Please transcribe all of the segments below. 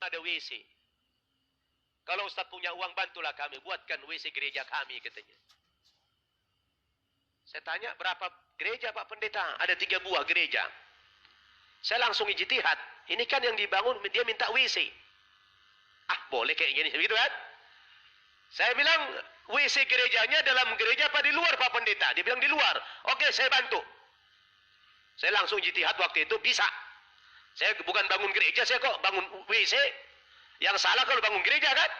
ada WC. Kalau Ustaz punya uang, bantulah kami, buatkan WC gereja kami, katanya. Saya tanya, berapa gereja Pak Pendeta? Ada 3 buah gereja. Saya langsung ijtihad. Ini kan yang dibangun, dia minta WC. Ah, boleh kayak gini, begitu kan? Saya bilang, WC gerejanya dalam gereja apa di luar Pak Pendeta? Dia bilang di luar. Oke, saya bantu. Saya langsung ijtihad waktu itu, bisa. Saya bukan bangun gereja, saya kok bangun WC. Yang salah kalau bangun gereja kan?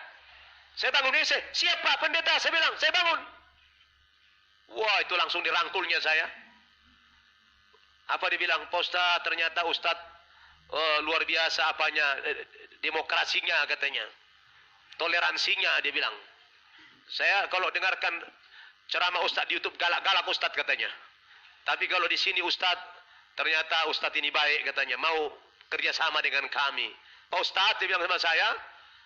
Saya bangun WC. Siap Pak Pendeta, saya bilang, saya bangun. Wah, itu langsung dirangkulnya saya. Apa dibilang? Pak Ustadz, ternyata Ustadz luar biasa apanya, demokrasinya katanya. Toleransinya, dia bilang. Saya kalau dengarkan ceramah Ustadz di YouTube, galak-galak Ustadz katanya. Tapi kalau di sini Ustadz, ternyata Ustadz ini baik katanya, mau kerjasama dengan kami. Pak Ustadz, dia bilang sama saya,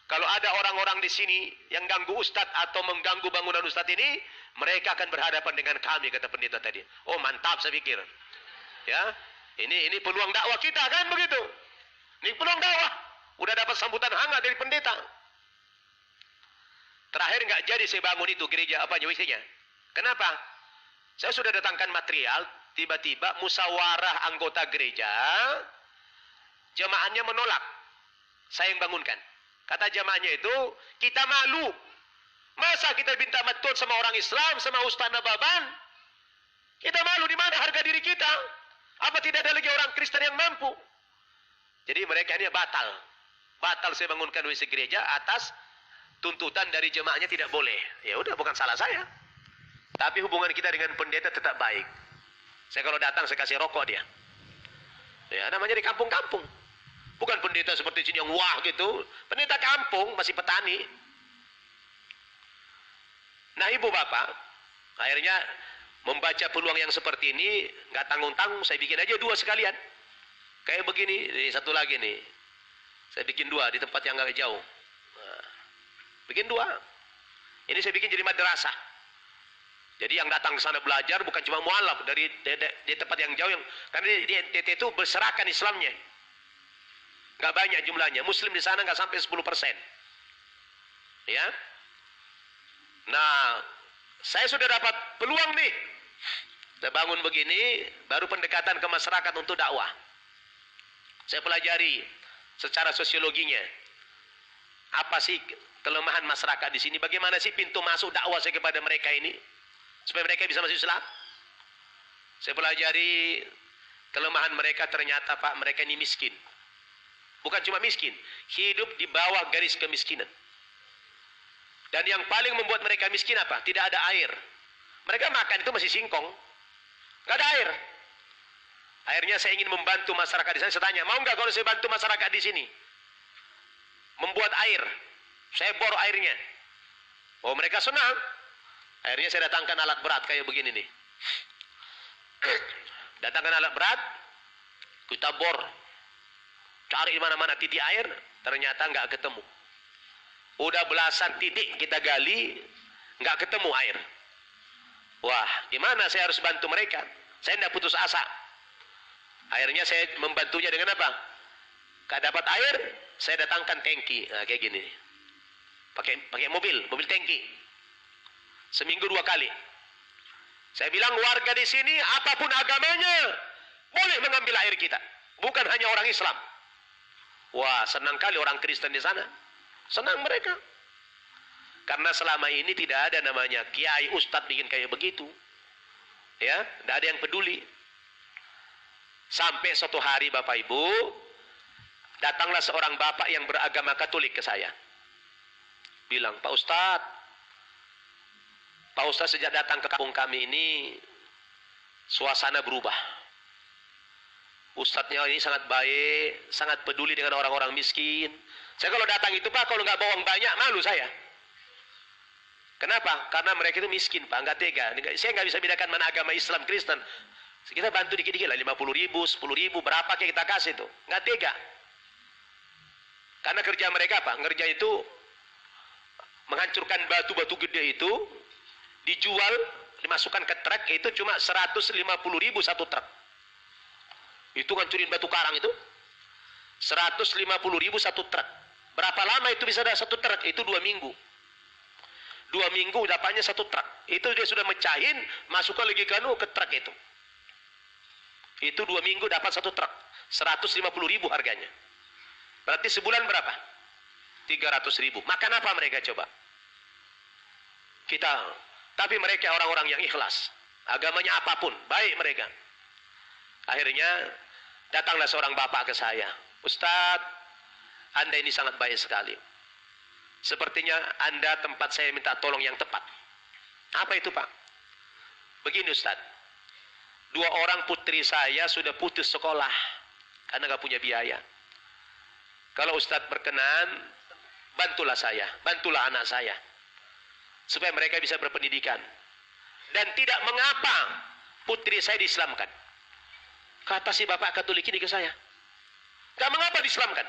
kalau ada orang-orang di sini yang ganggu Ustadz atau mengganggu bangunan Ustadz ini, mereka akan berhadapan dengan kami, kata pendeta tadi. Oh, mantap, saya pikir. Ya, ini peluang dakwah kita kan begitu. Ini peluang dakwah. Udah dapat sambutan hangat dari pendeta. Terakhir nggak jadi saya bangun itu gereja apa WC-nya. Kenapa? Saya sudah datangkan material, tiba-tiba musyawarah anggota gereja, jemaahnya menolak. Saya yang bangunkan. Kata jemaahnya itu, kita malu. Masa kita minta bantuan sama orang Islam, sama Ustaz Nababan? Kita malu, di mana harga diri kita? Apa tidak ada lagi orang Kristen yang mampu? Jadi mereka ini batal. Batal saya bangunkan WC gereja atas tuntutan dari jemaahnya tidak boleh. Ya udah, bukan salah saya. Tapi hubungan kita dengan pendeta tetap baik. Saya kalau datang saya kasih rokok dia. Ya, namanya di kampung-kampung. Bukan pendeta seperti sini yang wah gitu. Pendeta kampung, masih petani. Nah, ibu bapak, akhirnya membaca peluang yang seperti ini, nggak tanggung-tanggung, saya bikin aja 2 sekalian. Kayak begini, ini satu lagi nih. Saya bikin 2 di tempat yang nggak jauh. Nah, bikin 2. Ini saya bikin jadi madrasah. Jadi yang datang ke sana belajar bukan cuma mualaf dari di tempat yang jauh, yang karena di NTT itu berserakan Islamnya. Nggak banyak jumlahnya, Muslim di sana nggak sampai 10%. Ya. Nah, saya sudah dapat peluang nih. Saya bangun begini, baru pendekatan ke masyarakat untuk dakwah. Saya pelajari secara sosiologinya. Apa sih kelemahan masyarakat di sini? Bagaimana sih pintu masuk dakwah saya kepada mereka ini? Supaya mereka bisa masuk Islam. Saya pelajari kelemahan mereka, ternyata Pak, mereka ini miskin. Bukan cuma miskin, hidup di bawah garis kemiskinan. Dan yang paling membuat mereka miskin apa? Tidak ada air. Mereka makan itu masih singkong. Nggak ada air. Akhirnya saya ingin membantu masyarakat di sana. Saya tanya, mau nggak kalau saya bantu masyarakat di sini? Membuat air. Saya bor airnya. Oh, mereka senang. Akhirnya saya datangkan alat berat kayak begini nih. Datangkan alat berat, kita bor. Cari di mana-mana titik air, ternyata nggak ketemu. Udah belasan titik kita gali, nggak ketemu air. Wah, gimana saya harus bantu mereka? Saya tidak putus asa. Akhirnya saya membantunya dengan apa? Gak dapat air, saya datangkan tangki. Nah, kayak gini. Pakai mobil tangki. Seminggu 2 kali. Saya bilang warga di sini apapun agamanya boleh mengambil air kita. Bukan hanya orang Islam. Wah, senang kali orang Kristen di sana. Senang mereka. Karena selama ini tidak ada namanya kiai ustadz bikin kayak begitu. Ya, tidak ada yang peduli. Sampai suatu hari Bapak Ibu, datanglah seorang bapak yang beragama Katolik ke saya. Bilang, Pak Ustadz sejak datang ke kampung kami ini, suasana berubah. Ustadznya ini sangat baik, sangat peduli dengan orang-orang miskin. Saya kalau datang itu Pak, kalau nggak bawang banyak, malu saya. Kenapa? Karena mereka itu miskin Pak, nggak tega. Saya nggak bisa bedakan mana agama Islam, Kristen. Kita bantu dikit-dikit lah, 50.000, 10.000, berapa kayak kita kasih itu. Nggak tega. Karena kerja mereka apa? Ngerja itu menghancurkan batu-batu gede itu, dijual, dimasukkan ke truk, itu cuma 150.000 satu truk. Itu ngancurin batu karang itu 150.000 satu truk. Berapa lama itu bisa ada satu truk? Itu 2 minggu. 2 minggu dapatnya satu truk. Itu dia sudah mecahin, masukkan lagi ke truk itu. Itu 2 minggu dapat satu truk. 150.000 harganya. Berarti sebulan berapa? 300.000. Makan apa mereka coba? Kita. Tapi mereka orang-orang yang ikhlas. Agamanya apapun, baik mereka. Akhirnya datanglah seorang bapak ke saya. Ustadz, Anda ini sangat baik sekali. Sepertinya Anda tempat saya minta tolong yang tepat. Apa itu Pak? Begini Ustadz. 2 orang putri saya sudah putus sekolah. Karena gak punya biaya. Kalau Ustadz berkenan, bantulah saya. Bantulah anak saya. Supaya mereka bisa berpendidikan. Dan tidak mengapa putri saya diislamkan. Kata si bapak Katolik ini ke saya. Gak mengapa diislamkan.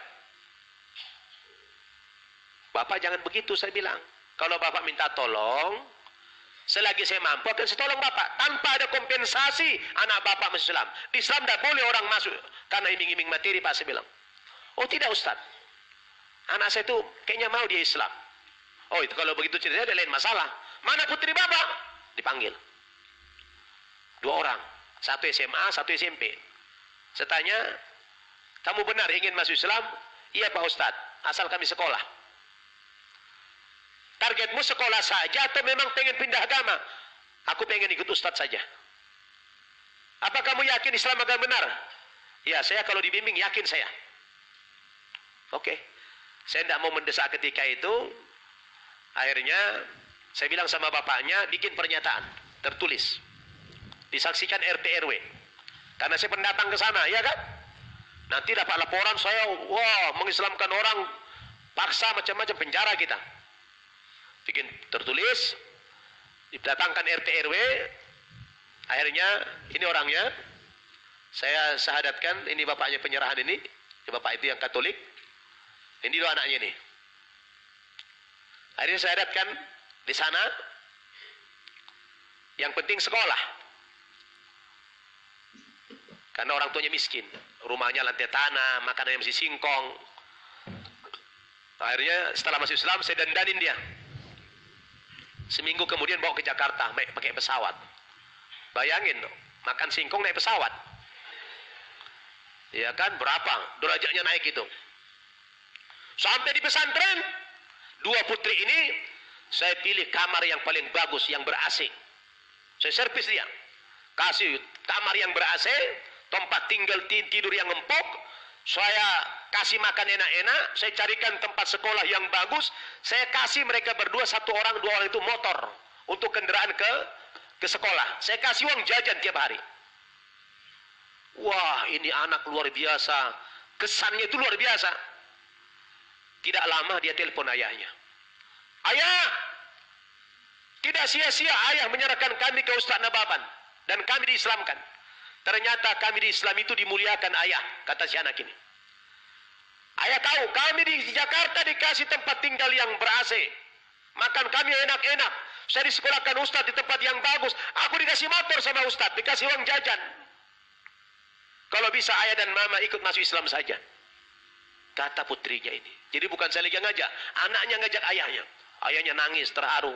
Bapak jangan begitu, saya bilang. Kalau bapak minta tolong, selagi saya mampu akan saya tolong bapak. Tanpa ada kompensasi, anak bapak masuk Islam. Di Islam tidak boleh orang masuk karena iming-iming materi, Pak, saya bilang. Oh tidak Ustaz. Anak saya itu kayaknya mau dia Islam. Oh itu kalau begitu ceritanya ada lain masalah. Mana putri bapak? Dipanggil. 2 orang. 1 SMA, 1 SMP. Saya tanya, kamu benar ingin masuk Islam? Iya Pak Ustaz, asal kami sekolah. Targetmu sekolah saja atau memang pengen pindah agama? Aku pengen ikut Ustaz saja. Apa kamu yakin Islam agama benar? Ya, saya kalau dibimbing yakin saya. Oke. Saya tidak mau mendesak ketika itu. Akhirnya saya bilang sama bapaknya, bikin pernyataan tertulis. Disaksikan RT RW. Karena saya pendatang ke sana, ya kan? Nanti dapat laporan saya, wah, mengislamkan orang, paksa macam-macam, penjara kita. Bikin tertulis, didatangkan RT RW, akhirnya ini orangnya, saya syahadatkan, ini bapaknya penyerahan ini bapak itu yang Katolik, ini 2 anaknya nih. Akhirnya saya syahadatkan di sana, yang penting sekolah. Karena orang tuanya miskin, rumahnya lantai tanah, makanannya masih singkong. Akhirnya setelah masuk Islam, saya dandanin dia. Seminggu kemudian bawa ke Jakarta pakai pesawat. Bayangin makan singkong naik pesawat. Ya kan, berapa derajatnya naik itu. Sampai di pesantren, 2 putri ini saya pilih kamar yang paling bagus, yang ber-AC. Saya servis dia. Kasih kamar yang ber-AC, tempat tinggal tidur yang empuk. Saya kasih makan enak-enak, saya carikan tempat sekolah yang bagus, saya kasih mereka berdua, 1 orang, 2 orang itu motor untuk kendaraan ke sekolah. Saya kasih uang jajan tiap hari. Wah, ini anak luar biasa. Kesannya itu luar biasa. Tidak lama dia telepon ayahnya. Ayah, tidak sia-sia ayah menyerahkan kami ke Ustaz Nababan dan kami diislamkan. Ternyata kami di Islam itu dimuliakan ayah, kata si anak ini. Ayah tahu, kami di Jakarta dikasih tempat tinggal yang ber-AC. Makan kami enak-enak. Saya disekolahkan Ustadz di tempat yang bagus. Aku dikasih motor sama Ustadz, dikasih uang jajan. Kalau bisa ayah dan mama ikut masuk Islam saja. Kata putrinya ini. Jadi bukan saya lagi yang ngajak, anaknya ngajak ayahnya. Ayahnya nangis, terharu.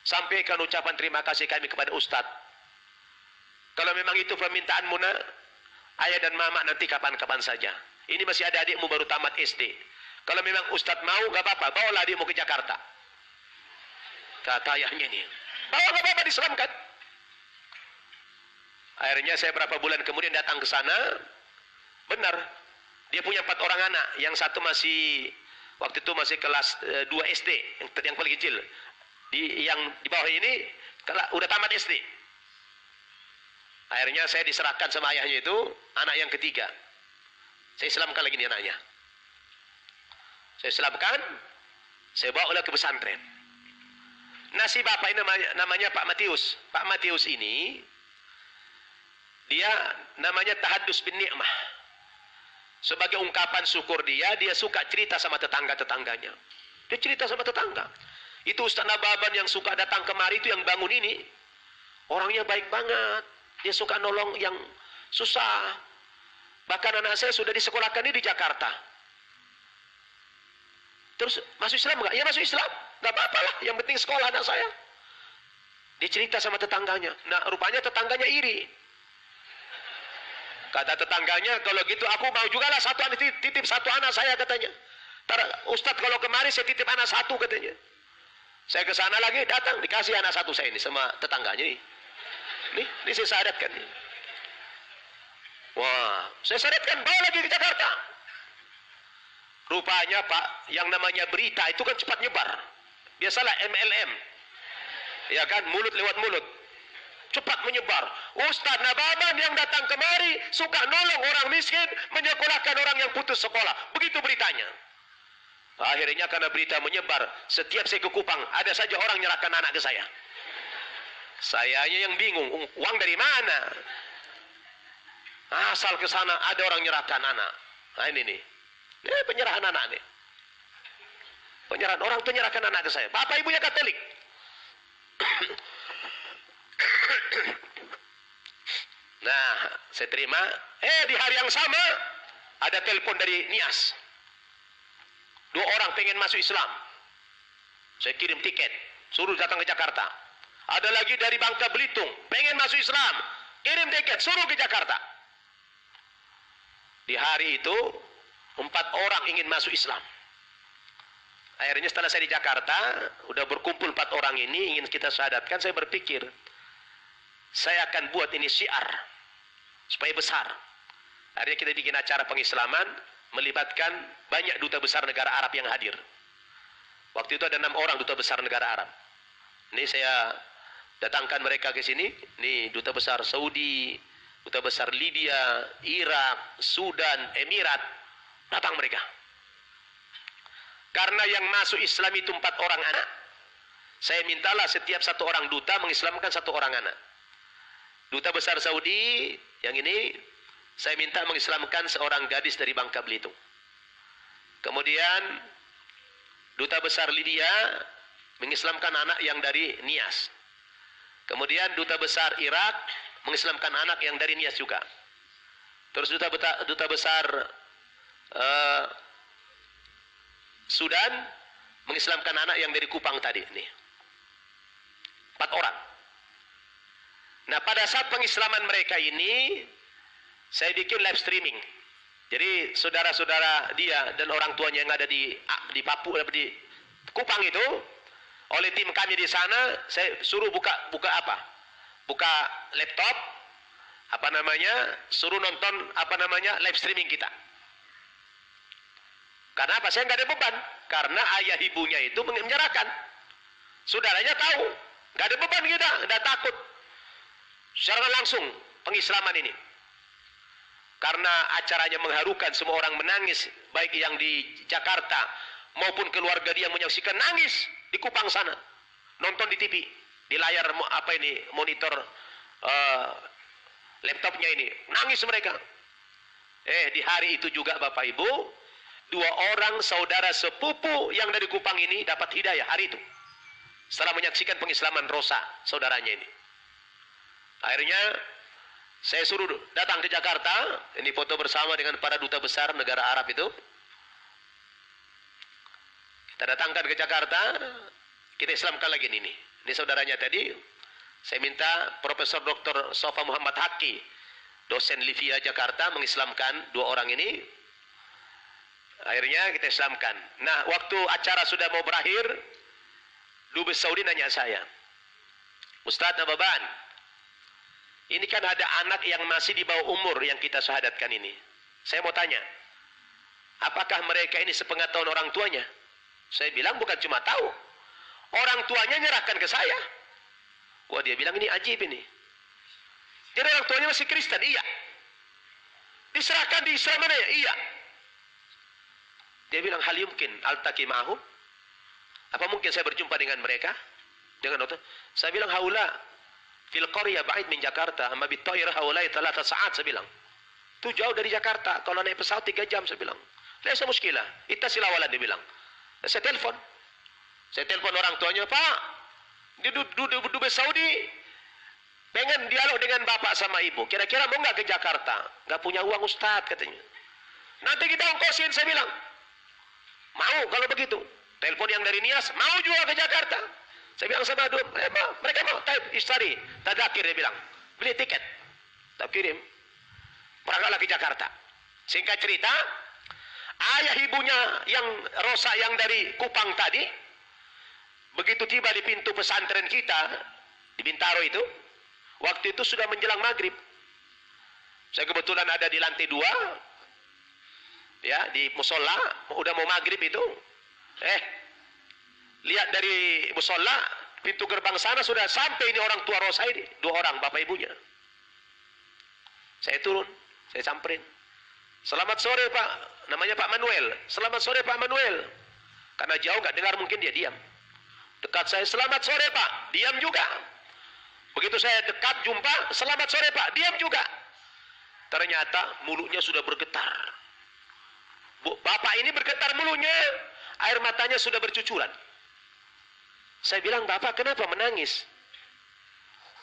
Sampaikan ucapan terima kasih kami kepada Ustadz. Kalau memang itu permintaanmu nak, ayah dan mama nanti kapan-kapan saja. Ini masih ada adikmu baru tamat SD. Kalau memang Ustadz mau, gak apa-apa, bawalah adikmu ke Jakarta. Kata ayahnya ini. Bawa gak apa-apa, diselamkan. Akhirnya saya berapa bulan kemudian datang ke sana. Benar. Dia punya 4 orang anak. Yang satu masih, waktu itu masih kelas 2 SD. Yang paling kecil. Yang di bawah ini, udah tamat SD. Akhirnya saya diserahkan sama ayahnya itu, anak yang ketiga. Saya islamkan lagi nih anaknya. Saya islamkan, saya bawa ke pesantren. Nah si bapak ini namanya Pak Matius. Pak Matius ini, dia namanya Tahadus bin Ni'mah. Sebagai ungkapan syukur dia suka cerita sama tetangga-tetangganya. Dia cerita sama tetangga. Itu Ustaz Nababan yang suka datang kemari itu yang bangun ini. Orangnya baik banget. Dia suka nolong yang susah. Bahkan anak saya sudah disekolahkan ini di Jakarta. Terus masuk Islam nggak? Ya masuk Islam. Nggak apa-apa lah. Yang penting sekolah anak saya. Dia cerita sama tetangganya. Nah, rupanya tetangganya iri. Kata tetangganya, kalau gitu aku mau juga lah satu anak, titip satu anak saya katanya. Ustadz kalau kemari saya titip anak satu katanya. Saya ke sana lagi, datang dikasih anak satu saya ini sama tetangganya nih. Ini saya syaratkan nih. Wah, saya syaratkan bawa lagi ke Jakarta. Rupanya Pak, yang namanya berita itu kan cepat nyebar. Biasalah MLM. Ya kan, mulut lewat mulut. Cepat menyebar. Ustadz Nababan yang datang kemari suka nolong orang miskin, menyekolahkan orang yang putus sekolah. Begitu beritanya. Akhirnya karena berita menyebar, setiap saya ke Kupang, ada saja orang nyerahkan anak ke saya. Sayanya yang bingung, uang dari mana? Asal ke sana ada orang nyerahkan anak. Nah ini nih. Ini penyerahan anak nih. Penyerahan orang itu nyerahkan anak ke saya. Bapak ibunya Katolik. Nah, saya terima. Di hari yang sama ada telepon dari Nias. 2 orang pengen masuk Islam. Saya kirim tiket, suruh datang ke Jakarta. Ada lagi dari Bangka Belitung, pengen masuk Islam. Kirim tiket, suruh ke Jakarta. Di hari itu 4 orang ingin masuk Islam. Akhirnya setelah saya di Jakarta, udah berkumpul 4 orang ini, ingin kita syahadatkan, saya berpikir, saya akan buat ini syiar, supaya besar. Akhirnya kita bikin acara pengislaman, melibatkan banyak duta besar negara Arab yang hadir. Waktu itu ada 6 orang duta besar negara Arab. Ini saya datangkan mereka ke sini. Ini duta besar Saudi, duta besar Libya, Irak, Sudan, Emirat. Datang mereka. Karena yang masuk Islam itu 4 orang anak. Saya mintalah setiap 1 orang duta mengislamkan 1 orang anak. Duta besar Saudi yang ini saya minta mengislamkan seorang gadis dari Bangka Belitung. Kemudian duta besar Libya mengislamkan anak yang dari Nias. Kemudian duta besar Irak mengislamkan anak yang dari Nias juga. Terus duta besar Sudan mengislamkan anak yang dari Kupang tadi nih. 4 orang. Nah, pada saat pengislaman mereka ini saya bikin live streaming. Jadi saudara-saudara dia dan orang tuanya yang ada di Papua, di Kupang itu, oleh tim kami di sana, saya suruh buka apa? Buka laptop, suruh nonton live streaming kita. Karena apa? Saya nggak ada beban. Karena ayah ibunya itu menyerahkan. Saudaranya tahu, nggak ada beban kita, nggak takut. Secara langsung pengislaman ini. Karena acaranya mengharukan, semua orang menangis, baik yang di Jakarta maupun keluarga dia yang menyaksikan, nangis di Kupang sana, nonton di TV, di layar monitor laptopnya ini, nangis mereka. Di hari itu juga Bapak Ibu, 2 orang saudara sepupu yang dari Kupang ini dapat hidayah hari itu, setelah menyaksikan pengislaman Rosa saudaranya ini. Akhirnya saya suruh datang ke Jakarta, ini foto bersama dengan para duta besar negara Arab itu. Kita datangkan ke Jakarta, kita Islamkan lagi ini. Ini saudaranya tadi, saya minta Profesor Dr. Sofa Muhammad Haki, dosen Livia Jakarta, mengislamkan 2 orang ini. Akhirnya kita Islamkan. Nah, waktu acara sudah mau berakhir, Dubes Saudi nanya saya, Ustadz Nababan, ini kan ada anak yang masih di bawah umur yang kita syahadatkan ini. Saya mau tanya, apakah mereka ini sepengetahuan orang tuanya? Saya bilang bukan cuma tahu, orang tuanya nyerahkan ke saya. Wah, dia bilang ini ajib ini. Jadi orang tuanya masih Kristen? Iya. Diserahkan di Islam mana ya? Iya. Dia bilang hal yumkin altaqi ma'ahum. Apa mungkin saya berjumpa dengan mereka? Dengan dokter? Saya bilang haula fil qarya ba'id min Jakarta, amma bit thayyarah haula 3 saat, saya bilang. Itu jauh dari Jakarta, kalau naik pesawat 3 jam, saya bilang. Laisa muskilah, ittasil awalan, dia bilang. Saya telepon orang tuanya, Pak, di Dubes Saudi pengen dialog dengan bapak sama ibu, kira-kira mau nggak ke Jakarta? Nggak punya uang Ustadz, katanya. Nanti kita ongkosin, saya bilang. Mau kalau begitu. Telepon yang dari Nias, mau juga ke Jakarta. Saya bilang sama Adun, mereka mau, istari, tadakir, dia bilang, beli tiket, tak kirim, berangkatlah ke Jakarta. Singkat cerita, ayah ibunya yang Rosa yang dari Kupang tadi, begitu tiba di pintu pesantren kita, di Bintaro itu, waktu itu sudah menjelang maghrib. Saya kebetulan ada di lantai 2, ya, di musola, udah mau maghrib itu, lihat dari musola, pintu gerbang sana sudah sampai ini orang tua Rosa ini, 2 orang, bapak ibunya. Saya turun, saya samperin. Selamat sore Pak, namanya Pak Manuel. Selamat sore Pak Manuel. Karena jauh nggak dengar mungkin dia diam. Dekat saya, selamat sore Pak, diam juga. Begitu saya dekat jumpa, selamat sore Pak, diam juga. Ternyata mulutnya sudah bergetar. Bapak ini bergetar mulutnya, air matanya sudah bercucuran. Saya bilang, Bapak kenapa menangis?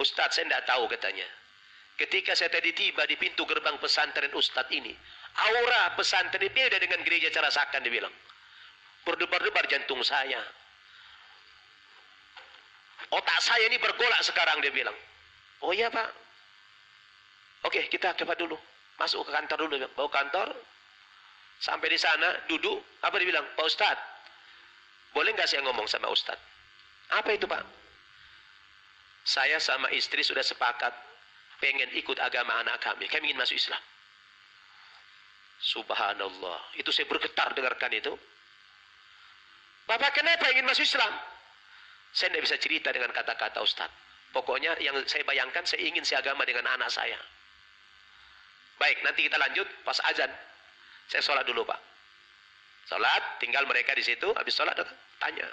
Ustadz, saya tidak tahu katanya. Ketika saya tadi tiba di pintu gerbang pesantren Ustadz ini, aura pesantren ini beda dengan gereja Carasakan, dia bilang. Berdebar-debar jantung saya. Otak saya ini bergolak sekarang, dia bilang. Oh iya Pak. Oke, kita cepat dulu. Masuk ke kantor dulu. Bawa kantor. Sampai di sana, duduk. Apa dia bilang? Pak Ustadz, boleh nggak saya ngomong sama Ustadz? Apa itu Pak? Saya sama istri sudah sepakat pengen ikut agama anak kami. Kami ingin masuk Islam. Subhanallah. Itu saya bergetar dengarkan itu. Bapak kenapa ingin masuk Islam? Saya tidak bisa cerita dengan kata-kata Ustaz. Pokoknya yang saya bayangkan, saya ingin seagama dengan anak saya. Baik, nanti kita lanjut pas azan. Saya sholat dulu Pak. Sholat, tinggal mereka di situ. Habis sholat tanya.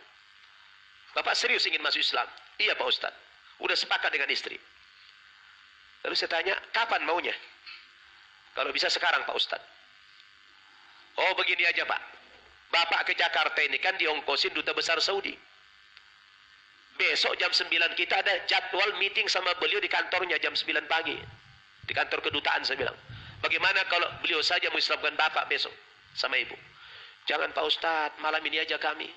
Bapak serius ingin masuk Islam? Iya Pak Ustaz. Udah sepakat dengan istri. Lalu saya tanya, kapan maunya? Kalau bisa sekarang Pak Ustaz. Oh begini aja Pak. Bapak ke Jakarta ini kan diongkosin Duta Besar Saudi. Besok jam 9 kita ada jadwal meeting sama beliau di kantornya jam 9 pagi. Di kantor kedutaan saya bilang. Bagaimana kalau beliau saja mengislamkan Bapak besok sama Ibu? Jangan Pak Ustadz, malam ini aja kami.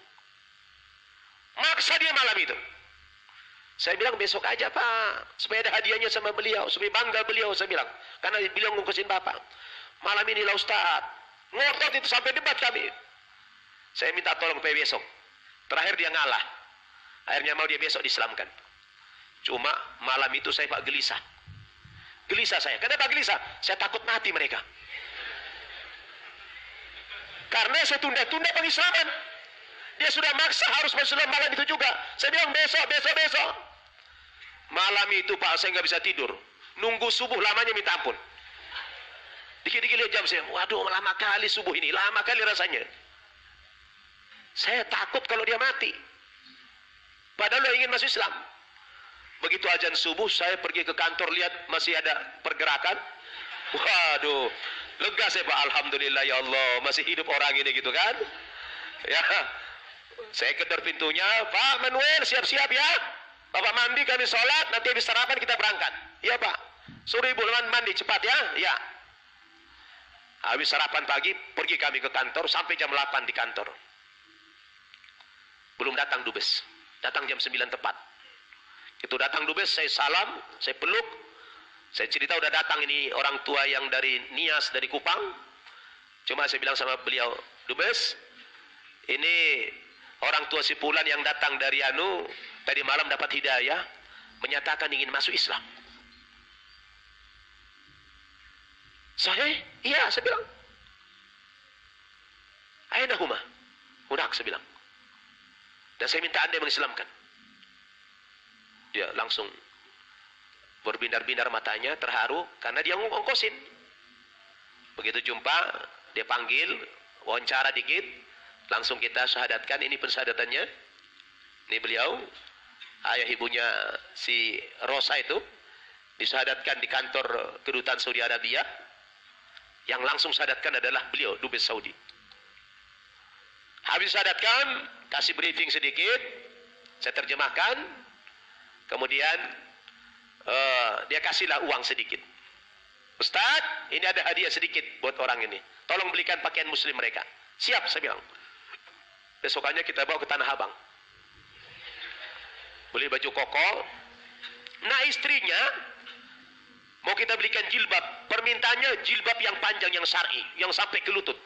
Maksa dia malam itu. Saya bilang besok aja Pak, supaya ada hadiahnya sama beliau, supaya bangga beliau, saya bilang. Karena beliau ngungkusin Bapak. Malam ini lah Ustadz. Ngotot itu sampai debat kami. Saya minta tolong sampai besok. Terakhir dia ngalah. Akhirnya mau dia besok diselamatkan. Cuma malam itu saya Pak gelisah. Gelisah saya. Kenapa gelisah? Saya takut mati mereka. Karena saya tunda-tunda pengislaman. Dia sudah maksa harus Islam malam itu juga. Saya bilang besok. Malam itu Pak saya nggak bisa tidur. Nunggu subuh lamanya minta ampun. Dikit-dikit lihat jam saya. Waduh lama kali subuh ini. Lama kali rasanya. Saya takut kalau dia mati. Padahal dia ingin masuk Islam. Begitu azan subuh saya pergi ke kantor lihat masih ada pergerakan. Waduh. Lega saya Pak. Alhamdulillah ya Allah. Masih hidup orang ini gitu kan. Ya. Saya kedor pintunya. Pak Manuel siap-siap ya. Bapak mandi kami sholat. Nanti habis sarapan kita berangkat. Iya Pak. Suruh ibu mandi cepat ya. Ya. Habis sarapan pagi pergi kami ke kantor. Sampai jam 8 di kantor. Belum datang dubes. Datang jam 9 tepat. Itu datang dubes saya salam. Saya peluk. Saya cerita udah datang ini orang tua yang dari Nias, dari Kupang. Cuma saya bilang sama beliau, dubes, ini orang tua si Fulan yang datang dari tadi malam dapat hidayah, menyatakan ingin masuk Islam. Iya, saya bilang. Aina huma? Hunak, saya bilang. Dan saya minta anda mengislamkan. Dia langsung berbindar-bindar matanya, terharu, karena dia ngongkosin. Begitu jumpa, dia panggil, wawancara dikit, langsung kita syahadatkan, ini pensahadatannya. Ini beliau, ayah ibunya si Rosa itu, disyahadatkan di kantor kedutaan Saudi Arabia. Yang langsung syahadatkan adalah beliau, Dubes Saudi. Habis syahadatkan, kasih briefing sedikit, saya terjemahkan, kemudian dia kasihlah uang sedikit. Ustadz, ini ada hadiah sedikit buat orang ini. Tolong belikan pakaian muslim mereka. Siap, saya bilang. Besokannya kita bawa ke Tanah Abang. Beli baju koko. Nah istrinya mau kita belikan jilbab. Permintaannya jilbab yang panjang, yang syar'i, yang sampai ke lutut.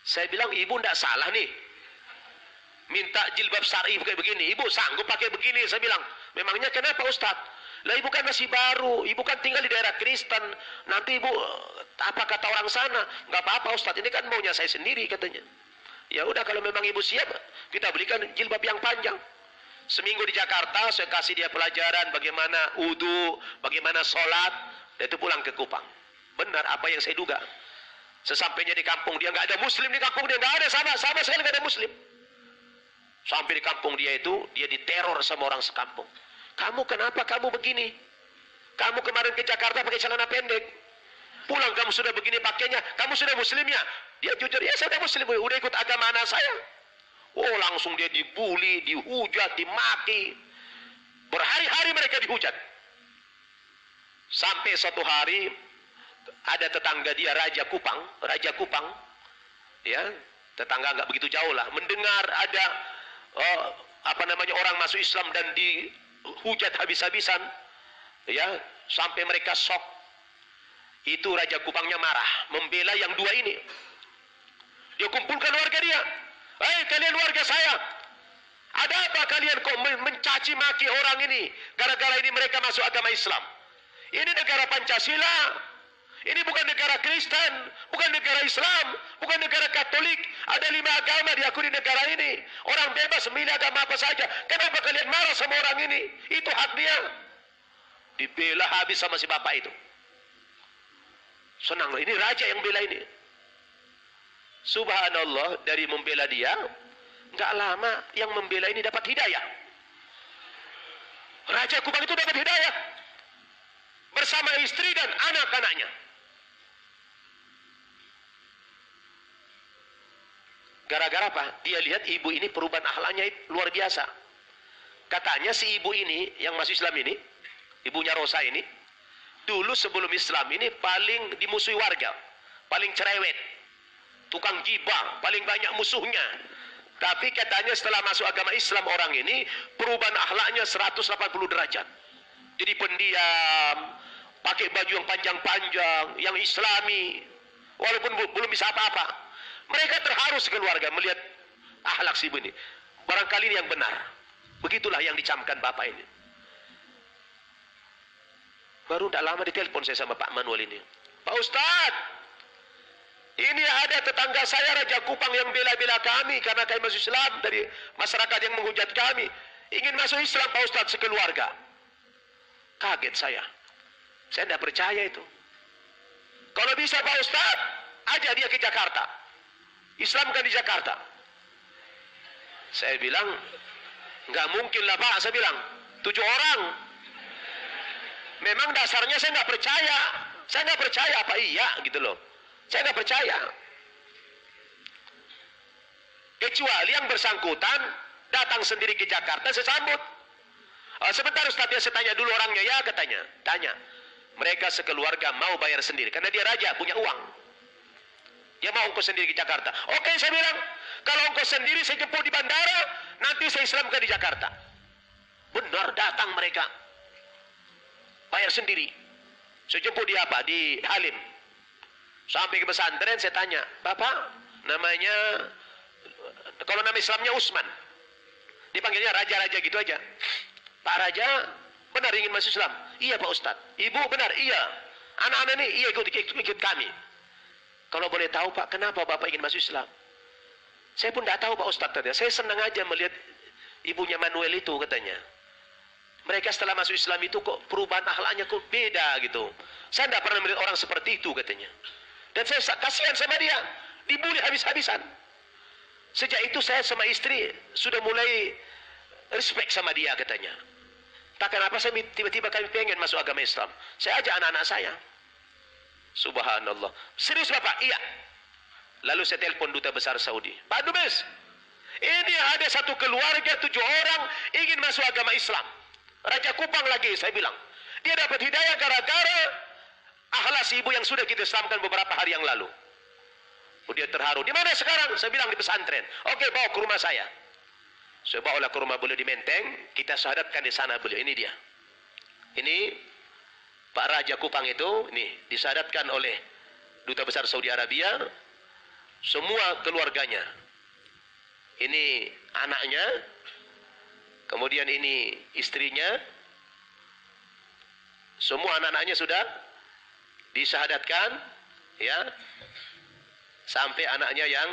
Saya bilang, ibu tidak salah nih. Minta jilbab syar'i pakai begini. Ibu sanggup pakai begini. Saya bilang, memangnya kenapa Ustaz? Lah ibu kan masih baru. Ibu kan tinggal di daerah Kristen. Nanti ibu, apa kata orang sana? Nggak apa-apa Ustaz, ini kan maunya saya sendiri katanya. Ya udah kalau memang ibu siap, kita belikan jilbab yang panjang. Seminggu di Jakarta, saya kasih dia pelajaran bagaimana wudu, bagaimana sholat, dan itu pulang ke Kupang. Benar apa yang saya duga. Sesampainya di kampung dia, nggak ada muslim di kampung dia, nggak ada, sama sekali nggak ada muslim. Sampai di kampung dia itu, dia diteror sama orang sekampung. Kamu kenapa kamu begini? Kamu kemarin ke Jakarta pakai celana pendek. Pulang kamu sudah begini pakainya, kamu sudah muslimnya. Dia jujur, ya saya udah muslim, udah ikut agama anak saya. Oh langsung dia dibully, dihujat, dimaki. Berhari-hari mereka dihujat. Sampai suatu hari ada tetangga dia Raja Kupang, ya tetangga nggak begitu jauh lah, mendengar ada orang masuk Islam dan dihujat habis-habisan, ya sampai mereka shock. Itu Raja Kupangnya marah, membela yang dua ini. Dia kumpulkan warga dia. Hei kalian warga saya, ada apa kalian kok mencaci maki orang ini? Gara-gara ini mereka masuk agama Islam. Ini negara Pancasila. Ini bukan negara Kristen, bukan negara Islam, bukan negara Katolik. Ada 5 agama diakui di negara ini. Orang bebas memilih agama apa saja. Kenapa kalian marah sama orang ini? Itu hak dia. Dibela habis sama si bapak itu. Senang, ini raja yang bela ini. Subhanallah, dari membela dia, nggak lama yang membela ini dapat hidayah. Raja Kupang itu dapat hidayah bersama istri dan anak-anaknya. Gara-gara apa? Dia lihat ibu ini perubahan akhlaknya luar biasa. Katanya si ibu ini yang masuk Islam ini, ibunya Rosa ini, dulu sebelum Islam ini paling dimusuhi warga, paling cerewet, tukang gibah, paling banyak musuhnya. Tapi katanya setelah masuk agama Islam orang ini, perubahan akhlaknya 180 derajat. Jadi pendiam, pakai baju yang panjang-panjang, yang islami, walaupun belum bisa apa-apa. Mereka terharu sekeluarga melihat akhlak si ibu ini. Barangkali ini yang benar. Begitulah yang dicamkan bapak ini. Baru tidak lama ditelepon saya sama Pak Manuel ini. Pak Ustadz, ini ada tetangga saya Raja Kupang yang bela-bela kami karena kami masuk Islam, dari masyarakat yang menghujat kami. Ingin masuk Islam Pak Ustadz sekeluarga. Kaget saya. Saya tidak percaya itu. Kalau bisa Pak Ustadz, ajak dia ke Jakarta. Islamkan di Jakarta. Saya bilang, nggak mungkin lah Pak. Saya bilang, 7 orang. Memang dasarnya saya nggak percaya. Saya nggak percaya apa iya gitu loh. Saya nggak percaya. Kecuali yang bersangkutan datang sendiri ke Jakarta, saya sambut. Sebentar Ustaz, ya saya tanya dulu orangnya. Ya katanya, tanya. Mereka sekeluarga mau bayar sendiri karena dia raja, punya uang. Dia mau ongkos sendiri ke Jakarta. Oke, saya bilang, kalau ongkos sendiri saya jemput di bandara, nanti saya Islamkan di Jakarta. Benar, datang mereka. Bayar sendiri. Saya jemput di apa? Di Halim. Sampai ke pesantren saya tanya, Bapak, namanya, kalau nama Islamnya Usman. Dipanggilnya raja-raja gitu aja. Pak Raja, benar ingin masuk Islam? Iya Pak Ustadz. Ibu benar? Iya. Anak-anak ini, iya ikut kami. Kalau boleh tahu Pak, kenapa Bapak ingin masuk Islam? Saya pun tidak tahu Pak Ustadz katanya. Saya senang aja melihat ibunya Manuel itu katanya. Mereka setelah masuk Islam itu kok perubahan akhlaknya kok beda gitu. Saya tidak pernah melihat orang seperti itu katanya. Dan saya kasihan sama dia, dibully habis-habisan. Sejak itu saya sama istri sudah mulai respect sama dia katanya. Tak kenapa saya tiba-tiba kami pengen masuk agama Islam. Saya ajak anak-anak saya. Subhanallah. Serius Bapak? Iya. Lalu saya telepon Duta Besar Saudi. Pak Dubes, ini ada satu keluarga 7 orang ingin masuk agama Islam. Raja Kupang lagi, saya bilang. Dia dapat hidayah gara-gara akhlak si ibu yang sudah kita Islamkan beberapa hari yang lalu. Dia terharu. Di mana sekarang? Saya bilang di pesantren. Oke, bawa ke rumah saya. Saya bawa ke rumah beliau di Menteng. Kita syahadatkan di sana beliau. Ini dia. Ini Pak Raja Kupang itu. Ini disyahadatkan oleh Duta Besar Saudi Arabia. Semua keluarganya. Ini anaknya. Kemudian ini istrinya. Semua anak-anaknya sudah disyahadatkan. Ya. Sampai anaknya yang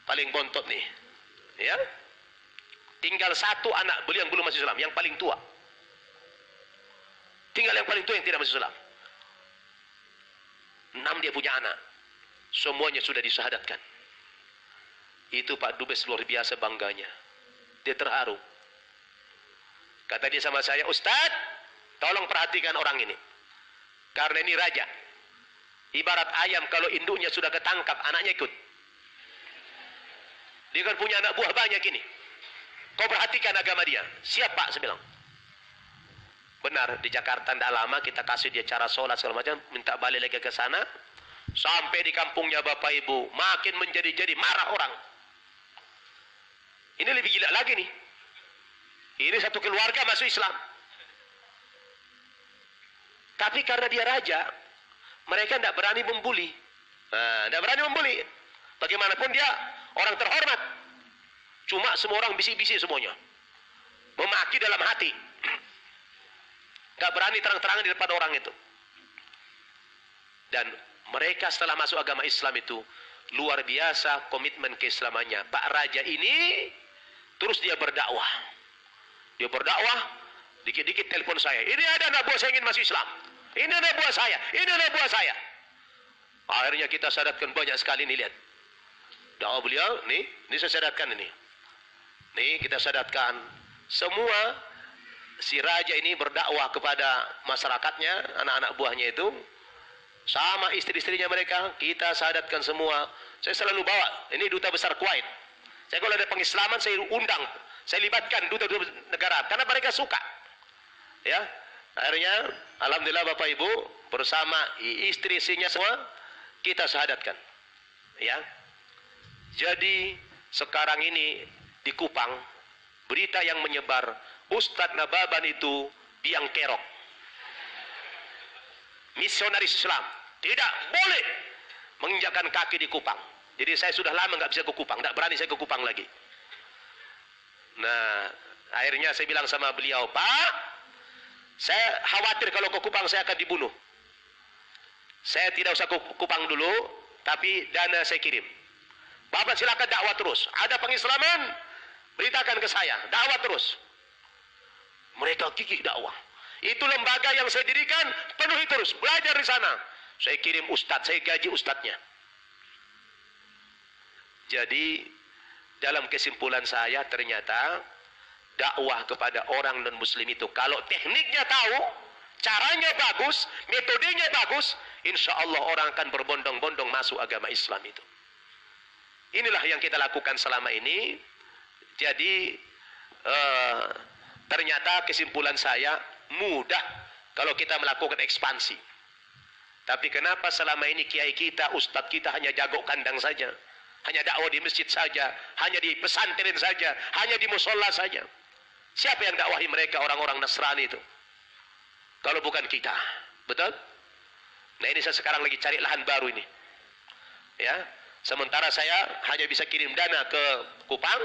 paling bontot nih. Ya. Tinggal satu anak beliau yang belum masuk Islam, yang paling tua. Tinggal yang paling tua yang tidak masuk Islam. 6 dia punya anak. Semuanya sudah disyahadatkan. Itu Pak Dubes luar biasa bangganya. Dia terharu. Kata dia sama saya, Ustaz, tolong perhatikan orang ini. Karena ini raja. Ibarat ayam kalau induknya sudah ketangkap, anaknya ikut. Dia kan punya anak buah banyak ini. Kau perhatikan agama dia. Siap Pak, saya bilang. Benar, di Jakarta tidak lama kita kasih dia cara sholat segala macam, minta balik lagi ke sana. Sampai di kampungnya Bapak Ibu, makin menjadi-jadi, marah orang. Ini lebih gila lagi nih. Ini satu keluarga masuk Islam. Tapi karena dia raja, mereka tidak berani membuli. Tidak berani membuli. Bagaimanapun dia orang terhormat. Cuma semua orang bisik-bisik semuanya. Memaki dalam hati. Tidak berani terang-terangan di depan orang itu. Dan mereka setelah masuk agama Islam itu luar biasa komitmen keislamannya. Pak Raja ini terus dia berdakwah. Dia berdakwah, dikit-dikit telepon saya. Ini ada anak buah saya ingin masuk Islam. Ini anak buah saya. Ini anak buah saya. Akhirnya kita syaratkan banyak sekali nih, lihat. Dakwah beliau, nih saya syaratkan ini. Nih kita syaratkan semua si raja ini berdakwah kepada masyarakatnya, anak-anak buahnya itu, sama istri-istrinya mereka, kita syahadatkan semua. Saya selalu bawa, ini Duta Besar Kuwait. Saya kalau ada pengislaman, saya undang, saya libatkan duta-duta negara, karena mereka suka. Ya, akhirnya, alhamdulillah Bapak Ibu, bersama istri-istrinya semua, kita syahadatkan. Ya, jadi sekarang ini di Kupang, berita yang menyebar, Ustadz Nababan itu biang kerok. Misionaris Islam tidak boleh menginjakkan kaki di Kupang. Jadi saya sudah lama nggak bisa ke Kupang, nggak berani saya ke Kupang lagi. Nah, akhirnya saya bilang sama beliau, Pak, saya khawatir kalau ke Kupang saya akan dibunuh. Saya tidak usah ke Kupang dulu, tapi dana saya kirim. Bapak silakan dakwah terus. Ada pengislaman, beritakan ke saya, dakwah terus. Mereka gigih dakwah. Itu lembaga yang saya dirikan, penuhi terus, belajar di sana. Saya kirim ustadz, saya gaji ustadznya. Jadi dalam kesimpulan saya ternyata dakwah kepada orang non muslim itu kalau tekniknya tahu, caranya bagus, metodenya bagus, insya Allah orang akan berbondong-bondong masuk agama Islam itu. Inilah yang kita lakukan selama ini. Jadi ternyata kesimpulan saya mudah kalau kita melakukan ekspansi. Tapi kenapa selama ini kiai kita, ustadz kita hanya jago kandang saja, hanya dakwah di masjid saja, hanya di pesantren saja, hanya di musola saja? Siapa yang dakwahi mereka orang-orang Nasrani itu? Kalau bukan kita, betul? Nah ini saya sekarang lagi cari lahan baru ini. Ya, sementara saya hanya bisa kirim dana ke Kupang.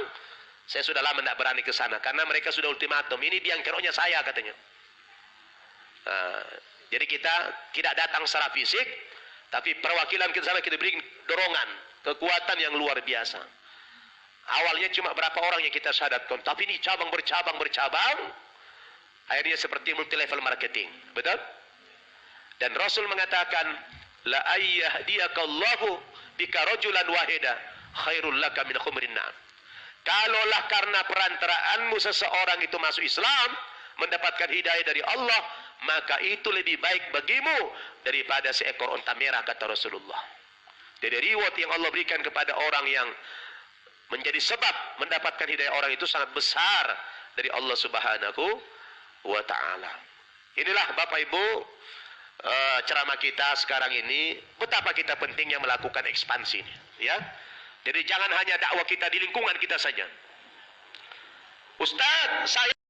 Saya sudah lama tidak berani ke sana karena mereka sudah ultimatum. Ini biang keroknya saya katanya. Jadi kita tidak datang secara fisik, tapi perwakilan kita sana kita beri dorongan, kekuatan yang luar biasa. Awalnya cuma berapa orang yang kita syahadatkan, tapi ini cabang bercabang, akhirnya seperti multi level marketing, betul? Dan Rasul mengatakan, la ayyahdiyakallahu bika rajulan wahida khairul laka min khumrin na'am. Kalaulah karena perantaraanmu seseorang itu masuk Islam, mendapatkan hidayah dari Allah, maka itu lebih baik bagimu daripada seekor unta merah, kata Rasulullah. Jadi reward yang Allah berikan kepada orang yang menjadi sebab mendapatkan hidayah orang itu sangat besar dari Allah Subhanahu wa ta'ala. Inilah Bapak Ibu ceramah kita sekarang ini, betapa kita pentingnya melakukan ekspansi, ya. Jadi jangan hanya dakwah kita di lingkungan kita saja. Ustaz, saya